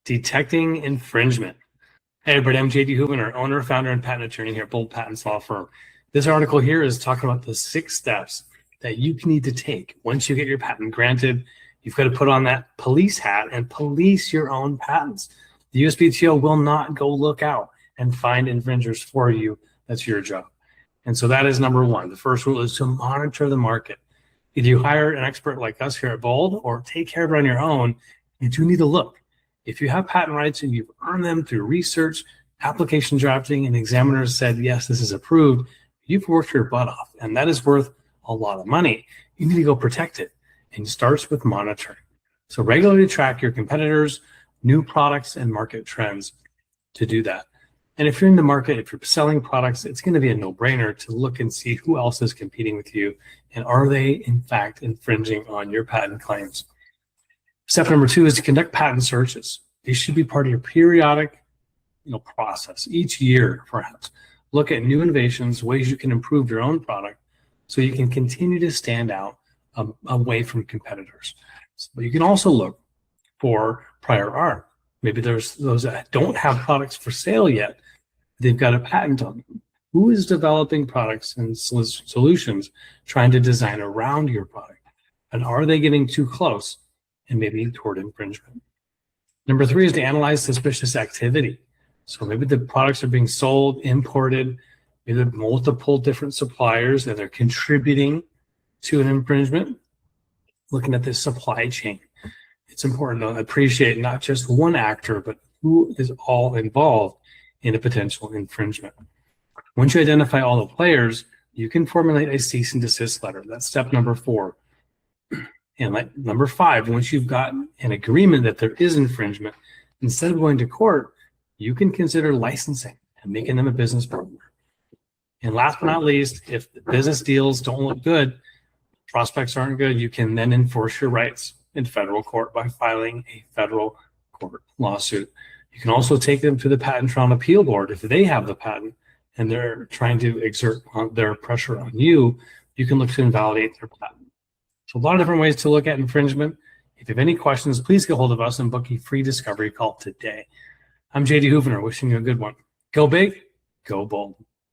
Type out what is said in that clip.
detecting infringement. Hey everybody, I'm JD Houvener, owner, founder, and patent attorney here at Bold Patents Law Firm. This article here is talking about the 6 steps that you need to take once you get your patent granted. You've got to put on that police hat and police your own patents. The USPTO will not go look out and find infringers for you. That's your job. And so that is number 1. The first rule is to monitor the market. Either you hire an expert like us here at Bold or take care of it on your own. You do need to look. If you have patent rights and you've earned them through research, application drafting, and examiners said, yes, this is approved, you've worked your butt off, and that is worth a lot of money. You need to go protect it, and it starts with monitoring. So regularly track your competitors, new products, and market trends to do that. And if you're in the market, if you're selling products, it's going to be a no-brainer to look and see who else is competing with you, and are they, in fact, infringing on your patent claims. Step number 2 is to conduct patent searches. These should be part of your periodic process each year, perhaps. Look at new innovations, ways you can improve your own product so you can continue to stand out away from competitors. But you can also look for prior art. Maybe there's those that don't have products for sale yet. They've got a patent on them. Who is developing products and solutions trying to design around your product? And are they getting too close and maybe toward infringement? Number 3 is to analyze suspicious activity. So maybe the products are being sold, imported, maybe multiple different suppliers and they're contributing to an infringement. Looking at this supply chain, it's important to appreciate not just one actor, but who is all involved in a potential infringement. Once you identify all the players, you can formulate a cease and desist letter. That's step number 4. And number 5, once you've gotten an agreement that there is infringement, instead of going to court, you can consider licensing and making them a business partner. And last but not least, if the business deals don't look good, prospects aren't good, you can then enforce your rights in federal court by filing a federal court lawsuit. You can also take them to the Patent Trial and Appeal Board. If they have the patent and they're trying to exert their pressure on you, you can look to invalidate their patent. So a lot of different ways to look at infringement. If you have any questions, please get hold of us and book a free discovery call today. I'm JD Houvener, wishing you a good one. Go big, go bold.